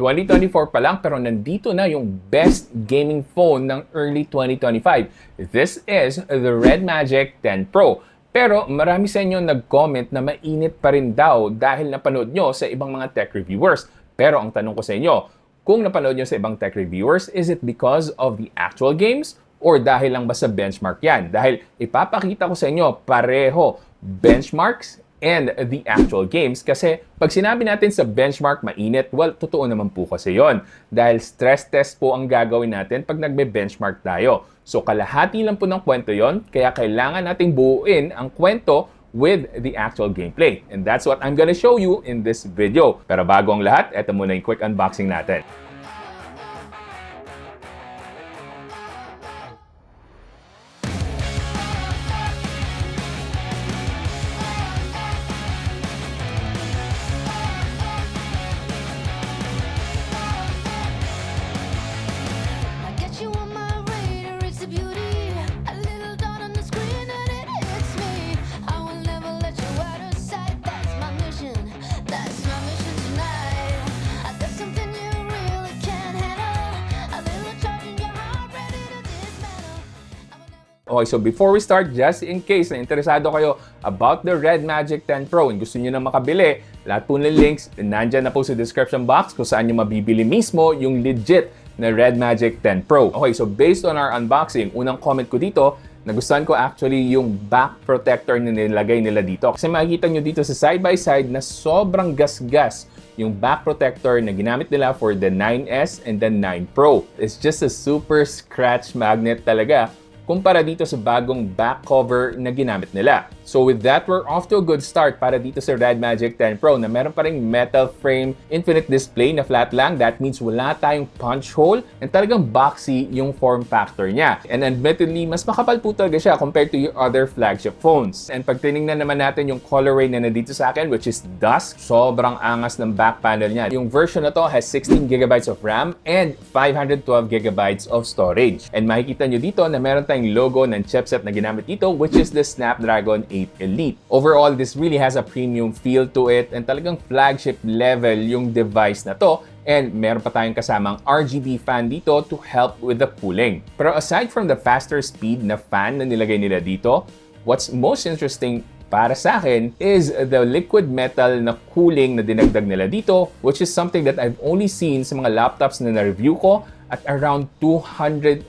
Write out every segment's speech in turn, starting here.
2024 pa lang pero nandito na yung best gaming phone ng early 2025. This is the Redmagic 10 Pro. Pero marami sa inyo nag-comment na mainit pa rin daw dahil napanood nyo sa ibang mga tech reviewers. Pero ang tanong ko sa inyo, kung napanood nyo sa ibang tech reviewers, is it because of the actual games or dahil lang ba sa benchmark yan? Dahil ipapakita ko sa inyo pareho benchmarks and the actual games. Kasi pag sinabi natin sa benchmark mainit, well, totoo naman po kasi yon. Dahil stress test po ang gagawin natin pag nagbe-benchmark tayo. So kalahati lang po ng kwento yon, kaya kailangan nating buuin ang kwento with the actual gameplay. And that's what I'm gonna show you in this video. Pero bago ang lahat, eto muna yung quick unboxing natin. Okay, so before we start, just in case na interesado kayo about the Redmagic 10 Pro and gusto nyo na makabili, lahat po ng links nandyan na po sa description box kung saan nyo mabibili mismo yung legit na Redmagic 10 Pro. Okay, so based on our unboxing, unang comment ko dito, nagustuhan ko actually yung back protector na nilagay nila dito. Kasi makikita nyo dito sa side-by-side na sobrang gasgas yung back protector na ginamit nila for the 9S and the 9 Pro. It's just a super scratch magnet talaga kumpara dito sa bagong back cover na ginamit nila. So with that, we're off to a good start para dito sa Redmagic 10 Pro na meron pa ring metal frame infinite display na flat lang. That means wala tayong punch hole and talagang boxy yung form factor niya. And admittedly, mas makapal po talaga siya compared to your other flagship phones. And pag tinignan naman natin yung colorway na nandito sa akin, which is dusk, sobrang angas ng back panel niya. Yung version na to has 16GB of RAM and 512GB of storage. And makikita nyo dito na meron tayong logo ng chipset na ginamit dito, which is the Snapdragon 8 Elite. Overall, this really has a premium feel to it and talagang flagship level yung device na to. And meron pa tayong kasamang RGB fan dito to help with the cooling. Pero aside from the faster speed na fan na nilagay nila dito, what's most interesting para sa akin is the liquid metal na cooling na dinagdag nila dito, which is something that I've only seen sa mga laptops na na-review ko at around 200,000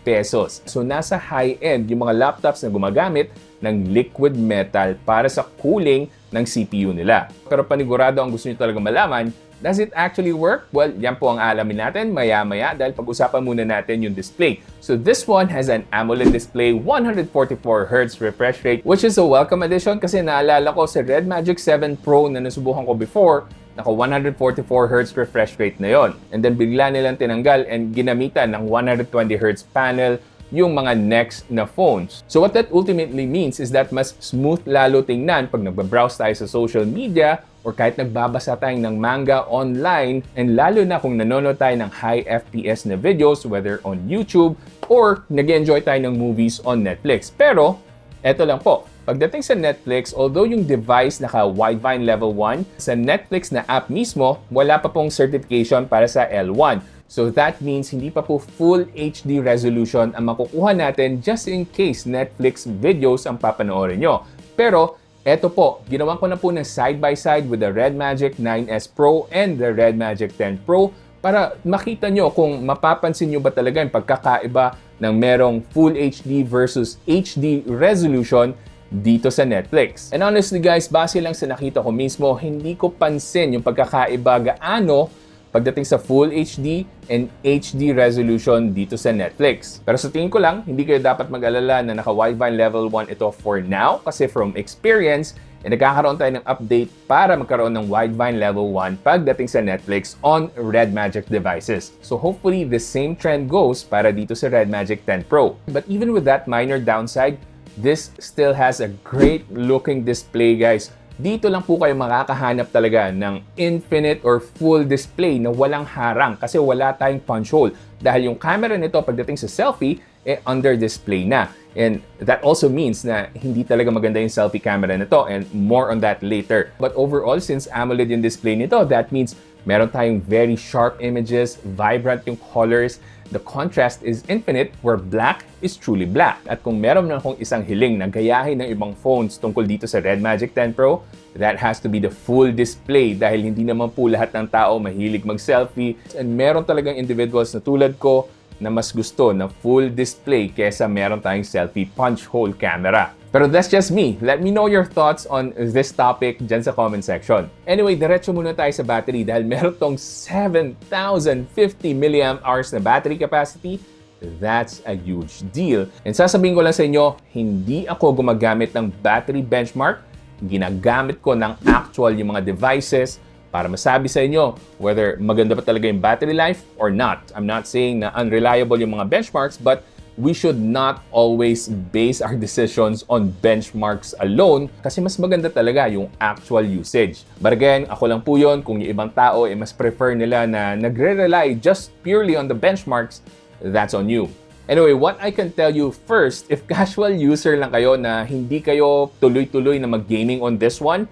pesos. So nasa high-end yung mga laptops na gumagamit ng liquid metal para sa cooling ng CPU nila. Pero panigurado ang gusto nyo talaga malaman, does it actually work? Well, yan po ang alamin natin maya-maya dahil pag-usapan muna natin yung display. So this one has an AMOLED display, 144Hz refresh rate, which is a welcome addition kasi naalala ko sa Redmagic 7 Pro na nasubukan ko before, naka 144Hz refresh rate na yon. And then bigla nilang tinanggal and ginamitan ng 120Hz panel yung mga next na phones. So what that ultimately means is that mas smooth lalo tingnan pag nagbabrowse tayo sa social media or kahit nagbabasa tayo ng manga online, and lalo na kung nanonood tayo ng high FPS na videos, whether on YouTube or nag-enjoy tayo ng movies on Netflix. Pero eto lang po, pagdating sa Netflix, although yung device naka Widevine Level 1, sa Netflix na app mismo, wala pa pong certification para sa L1. So that means hindi pa po full HD resolution ang makukuha natin just in case Netflix videos ang papanoorin nyo. Pero eto po, ginawan ko na po ng side-by-side with the Redmagic 9S Pro and the Redmagic 10 Pro para makita nyo kung mapapansin nyo ba talaga yung pagkakaiba ng merong full HD versus HD resolution dito sa Netflix. And honestly guys, base lang sa nakita ko mismo, hindi ko pansin yung pagkakaiba gaano pagdating sa Full HD and HD resolution dito sa Netflix. Pero sa tingin ko lang, hindi kayo dapat mag-alala na naka Widevine Level 1 ito for now kasi from experience, nagkakaroon tayo ng update para magkaroon ng Widevine Level 1 pagdating sa Netflix on Redmagic devices. So hopefully the same trend goes para dito sa Redmagic 10 Pro. But even with that minor downside, this still has a great looking display guys. Dito lang po kayo makakahanap talaga ng infinite or full display na walang harang kasi wala tayong punch hole. Dahil yung camera nito pagdating sa selfie, under display na. And that also means na hindi talaga maganda yung selfie camera nito and more on that later. But overall, since AMOLED yung display nito, that means Meron tayong very sharp images, vibrant yung colors. The contrast is infinite where black is truly black. At kung meron na akong isang hiling na gayahin ng ibang phones tungkol dito sa Redmagic 10 Pro, that has to be the full display dahil hindi naman po lahat ng tao mahilig mag-selfie. And meron talagang individuals na tulad ko na mas gusto na full display kesa meron tayong selfie punch hole camera. Pero that's just me. Let me know your thoughts on this topic dyan sa comment section. Anyway, diretso muna tayo sa battery dahil meron tong 7,050 mAh na battery capacity. That's a huge deal. And sasabihin ko lang sa inyo, hindi ako gumagamit ng battery benchmark. Ginagamit ko ng actual yung mga devices para masabi sa inyo whether maganda pa talaga yung battery life or not. I'm not saying na unreliable yung mga benchmarks, but we should not always base our decisions on benchmarks alone kasi mas maganda talaga yung actual usage. But again, ako lang po yun. Kung yung ibang tao mas prefer nila na nagre-rely just purely on the benchmarks, that's on you. Anyway, what I can tell you first, if casual user lang kayo na hindi kayo tuloy-tuloy na mag-gaming on this one,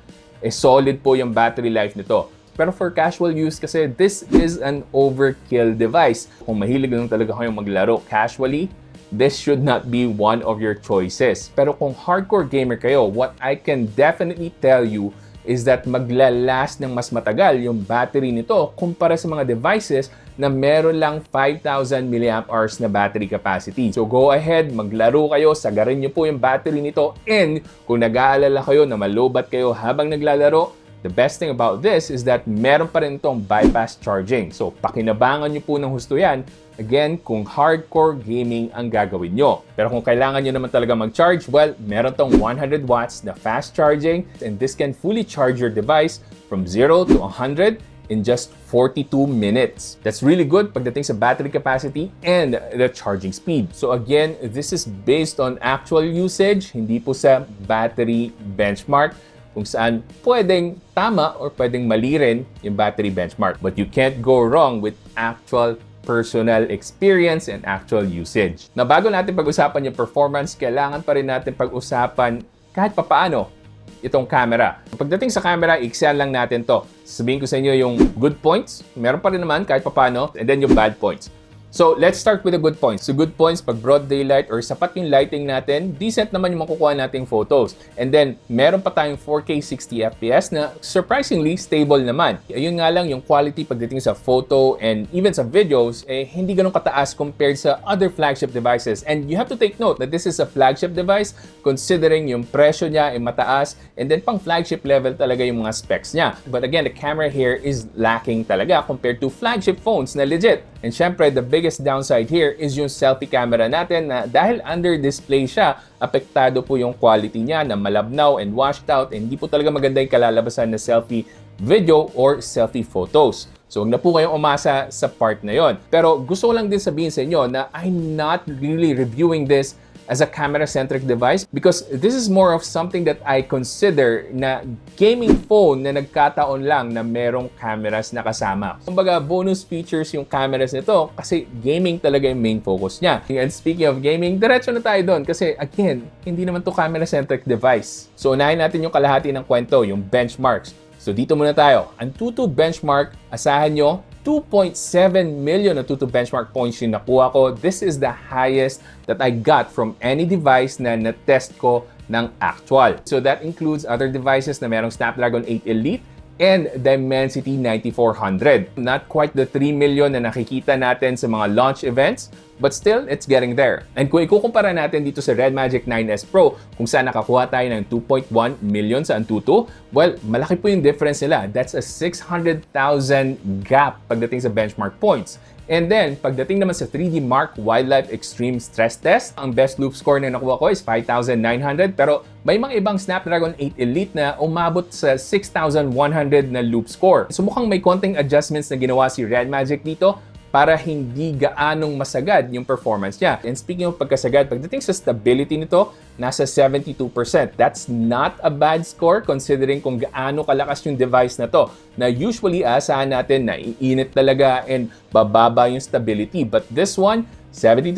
solid po yung battery life nito. Pero for casual use kasi, this is an overkill device. Kung mahilig lang talaga kayong maglaro casually, this should not be one of your choices. Pero kung hardcore gamer kayo, what I can definitely tell you is that maglalast ng mas matagal yung battery nito kumpara sa mga devices na meron lang 5,000 mAh na battery capacity. So go ahead, maglaro kayo, sagarin nyo po yung battery nito, and kung nag-aalala kayo na malobat kayo habang naglalaro, the best thing about this is that meron pa rin itong bypass charging. So pakinabangan nyo po ng husto yan. Again, kung hardcore gaming ang gagawin nyo. Pero kung kailangan nyo naman talaga mag-charge, well, meron tong 100 watts na fast charging, and this can fully charge your device from 0 to 100 in just 42 minutes. That's really good pagdating sa battery capacity and the charging speed. So again, this is based on actual usage, hindi po sa battery benchmark kung saan pwedeng tama or pwedeng mali rin yung battery benchmark. But you can't go wrong with actual personal experience and actual usage. Na bago natin pag-usapan yung performance, kailangan pa rin natin pag-usapan kahit papaano itong camera. Pagdating sa camera, iksayan lang natin to. Sabihin ko sa inyo yung good points, meron pa rin naman kahit papaano, and then yung bad points. So, let's start with the good points. So, good points, pag broad daylight or sapat yung lighting natin, decent naman yung makukuha nating photos. And then, meron pa tayong 4K 60fps na surprisingly stable naman. Ayun nga lang, yung quality pagdating sa photo and even sa videos, hindi ganun kataas compared sa other flagship devices. And you have to take note that this is a flagship device considering yung presyo niya ay mataas, and then pang flagship level talaga yung mga specs niya. But again, the camera here is lacking talaga compared to flagship phones na legit. And syempre, the biggest downside here is yung selfie camera natin na dahil under display siya, apektado po yung quality niya na malabnaw and washed out, and hindi po talaga maganda yung kalalabasan na selfie video or selfie photos. So, huwag na po kayong umasa sa part na yon. Pero gusto ko lang din sabihin sa inyo na I'm not really reviewing this as a camera-centric device because this is more of something that I consider na gaming phone na nagkataon lang na merong cameras na kasama. Kumbaga, bonus features yung cameras nito kasi gaming talaga yung main focus niya. And speaking of gaming, diretso na tayo doon kasi again, hindi naman to camera-centric device. So, unahin natin yung kalahati ng kwento, yung benchmarks. So, dito muna tayo. Ang Antutu benchmark, asahan nyo, 2.7 million na Antutu benchmark points yung nakuha ko. This is the highest that I got from any device na na-test ko ng actual. So that includes other devices na merong Snapdragon 8 Elite and Dimensity 9400. Not quite the 3 million na nakikita natin sa mga launch events, but still, it's getting there. And kung ikukumpara natin dito sa Redmagic 9S Pro, kung saan nakakuha tayo ng 2.1 million sa Antutu, well, malaki po yung difference nila. That's a 600,000 gap pagdating sa benchmark points. And then, pagdating naman sa 3D Mark Wildlife Extreme Stress Test, ang best loop score na nakuha ko is 5,900, pero may mga ibang Snapdragon 8 Elite na umabot sa 6,100 na loop score. So mukhang may konting adjustments na ginawa si Redmagic dito para hindi gaanong masagad yung performance niya. And speaking of pagkasagad, pagdating sa stability nito, nasa 72%. That's not a bad score considering kung gaano kalakas yung device na to. Na usually, asahan natin na iinit talaga and bababa yung stability. But this one, 72%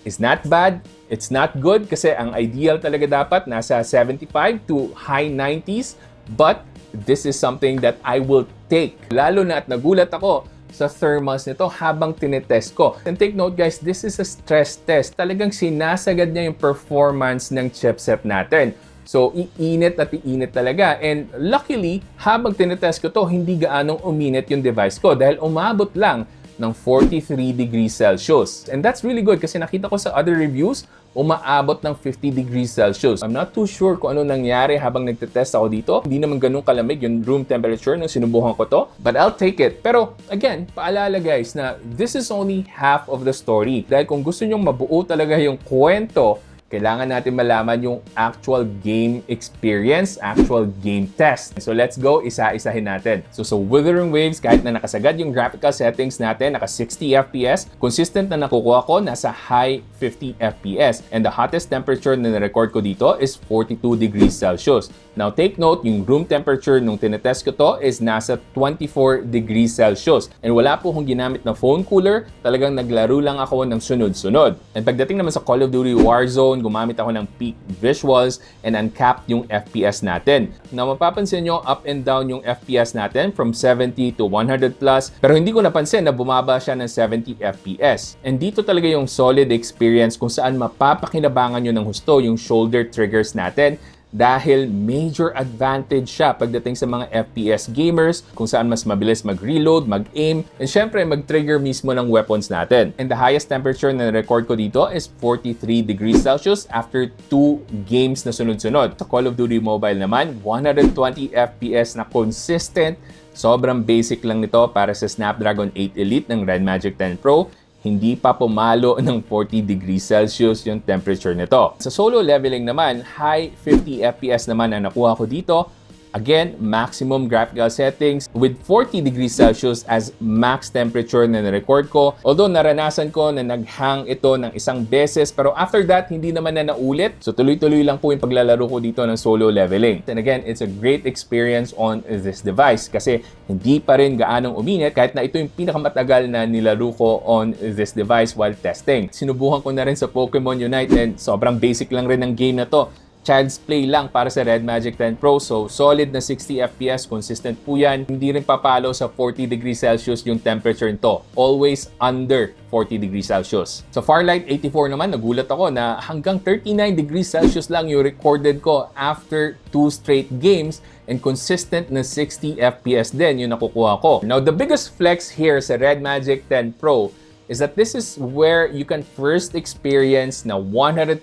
is not bad. It's not good kasi ang ideal talaga dapat nasa 75 to high 90s. But this is something that I will take. Lalo na at nagulat ako sa thermals nito habang tinetest ko. And take note guys, this is a stress test. Talagang sinasagad niya yung performance ng chipset natin. So, iinit at iinit talaga. And luckily, habang tinetest ko to, hindi gaanong uminit yung device ko dahil umabot lang ng 43 degrees Celsius. And that's really good kasi nakita ko sa other reviews, umaabot ng 50 degrees Celsius. I'm not too sure kung ano nangyari habang nagtetest ako dito. Hindi naman ganun kalamig yung room temperature nung sinubukan ko to. But I'll take it. Pero again, paalala guys na this is only half of the story. Dahil kung gusto nyong mabuo talaga yung kwento, kailangan natin malaman yung actual game experience, actual game test. So let's go, isa-isahin natin. So sa Withering Waves, kahit na nakasagad yung graphical settings natin, naka 60 FPS, consistent na nakukuha ko, nasa high 50 FPS. And the hottest temperature na na-record ko dito is 42 degrees Celsius. Now take note, yung room temperature nung tinetest ko to is nasa 24 degrees Celsius. And wala po akong ginamit na phone cooler, talagang naglaro lang ako ng sunod-sunod. And pagdating naman sa Call of Duty Warzone, gumamit ako ng peak visuals and uncapped yung FPS natin. Now mapapansin nyo, up and down yung FPS natin from 70 to 100 plus, pero hindi ko napansin na bumaba siya ng 70 FPS. And dito talaga yung solid experience kung saan mapapakinabangan nyo ng husto yung shoulder triggers natin, dahil major advantage siya pagdating sa mga FPS gamers kung saan mas mabilis mag-reload, mag-aim, and syempre mag-trigger mismo ng weapons natin. And the highest temperature na record ko dito is 43 degrees Celsius after 2 games na sunod-sunod. Sa Call of Duty Mobile naman, 120 FPS na consistent. Sobrang basic lang nito para sa Snapdragon 8 Elite ng Redmagic 10 Pro. Hindi pa pumalo ng 40 degrees Celsius yung temperature nito. Sa solo leveling naman, high 50 FPS naman ang nakuha ko dito. Again, maximum graphical settings with 40 degrees Celsius as max temperature na na-record ko. Although naranasan ko na nag-hang ito ng isang beses, pero after that, hindi naman na naulit. So tuloy-tuloy lang po yung paglalaro ko dito ng solo leveling. And again, it's a great experience on this device kasi hindi pa rin gaanong uminit kahit na ito yung pinakamatagal na nilaro ko on this device while testing. Sinubukan ko na rin sa Pokemon Unite and sobrang basic lang rin ng game na to. Child's play lang para sa Redmagic 10 Pro. So, solid na 60 FPS. Consistent po yan. Hindi rin papalo sa 40 degrees Celsius yung temperature nito. Always under 40 degrees Celsius. Sa Farlight 84 naman, nagulat ako na hanggang 39 degrees Celsius lang yung recorded ko after 2 straight games and consistent na 60 FPS din yung nakukuha ko. Now, the biggest flex here sa Redmagic 10 Pro is that this is where you can first experience na 120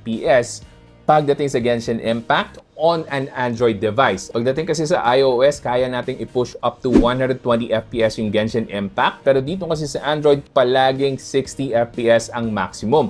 FPS pagdating sa Genshin Impact on an Android device. Pagdating kasi sa iOS, kaya nating i-push up to 120 FPS yung Genshin Impact. Pero dito kasi sa Android, palaging 60 FPS ang maximum.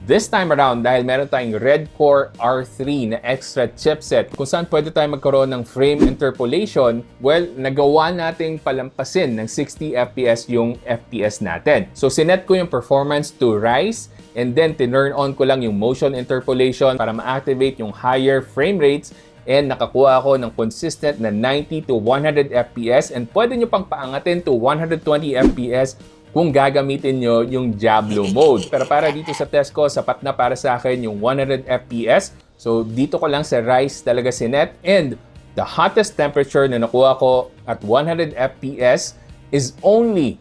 This time around, dahil meron tayong Red Core R3 na extra chipset, kung saan pwede tayo magkaroon ng frame interpolation, well, nagawa nating palampasin ng 60 FPS yung FPS natin. So, sinet ko yung performance to rise, and then tinurn on ko lang yung motion interpolation para ma-activate yung higher frame rates, and nakakuha ako ng consistent na 90 to 100 FPS, and pwede nyo pang paangatin to 120 FPS kung gagamitin nyo yung Diablo mode. Pero para dito sa test ko, sapat na para sa akin yung 100 FPS. So dito ko lang sa rise talaga sinet, and the hottest temperature na nakuha ko at 100 FPS is only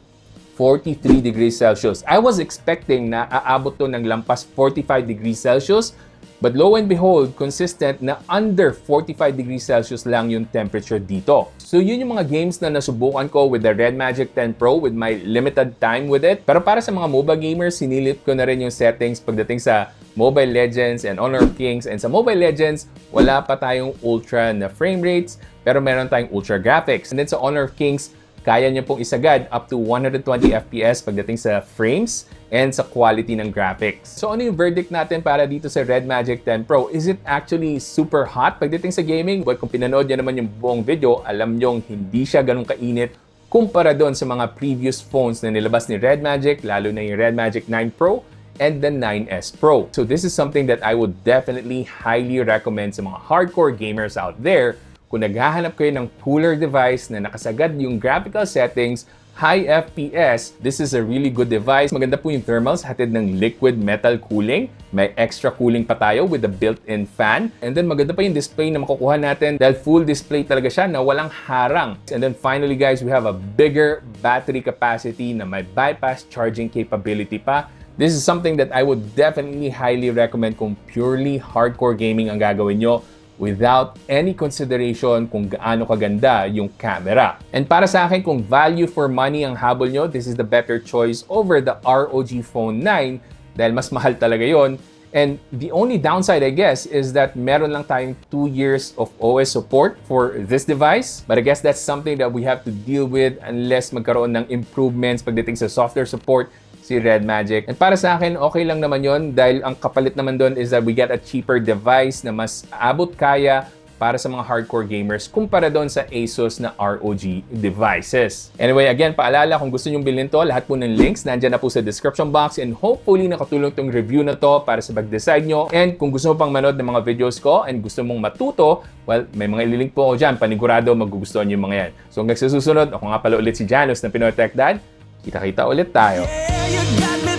43 degrees Celsius. I was expecting na aabot to ng lampas 45 degrees Celsius, but lo and behold, consistent na under 45 degrees Celsius lang yung temperature dito. So yun yung mga games na nasubukan ko with the Redmagic 10 Pro with my limited time with it. Pero para sa mga MOBA gamers, sinilit ko na rin yung settings pagdating sa Mobile Legends and Honor of Kings. And sa Mobile Legends, wala pa tayong ultra na frame rates, pero meron tayong ultra graphics. And then sa Honor of Kings, kaya niyo pong isagad up to 120 FPS pagdating sa frames and sa quality ng graphics. So ano yung verdict natin para dito sa Redmagic 10 Pro? Is it actually super hot pagdating sa gaming? Well, kung pinanood niyo naman yung buong video, alam niyo hindi siya ganun kainit kumpara doon sa mga previous phones na nilabas ni Redmagic, lalo na yung Redmagic 9 Pro and the 9S Pro. So this is something that I would definitely highly recommend sa mga hardcore gamers out there. Kung naghahanap kayo ng cooler device na nakasagad yung graphical settings high FPS, this is a really good device. Maganda po yung thermals, hatid ng liquid metal cooling. May extra cooling pa tayo with the built-in fan. And then maganda pa yung display na makukuha natin dahil full display talaga siya na walang harang. And then finally guys, we have a bigger battery capacity na may bypass charging capability pa. This is something that I would definitely highly recommend kung purely hardcore gaming ang gagawin nyo without any consideration kung gaano kaganda yung camera. And para sa akin, kung value for money ang habol nyo, this is the better choice over the ROG Phone 9 dahil mas mahal talaga yon. And the only downside, I guess, is that meron lang tayong 2 years of OS support for this device. But I guess that's something that we have to deal with unless magkaroon ng improvements pagdating sa software support si Redmagic. And para sa akin, okay lang naman yon dahil ang kapalit naman doon is that we get a cheaper device na mas abot kaya para sa mga hardcore gamers kumpara doon sa Asus na ROG devices. Anyway, again, paalala kung gusto nyong bilhin to, lahat po ng links nandyan na po sa description box and hopefully nakatulong tong review na to para sa pag-decide nyo. And kung gusto mo pang manood ng mga videos ko and gusto mong matuto, well, may mga ililink po ako dyan. Panigurado magugustuhan nyo yung mga yan. So hanggang sa susunod, ako nga pala ulit si Janus ng Pinoy Techdad. Kita-kita ulit tayo. You got me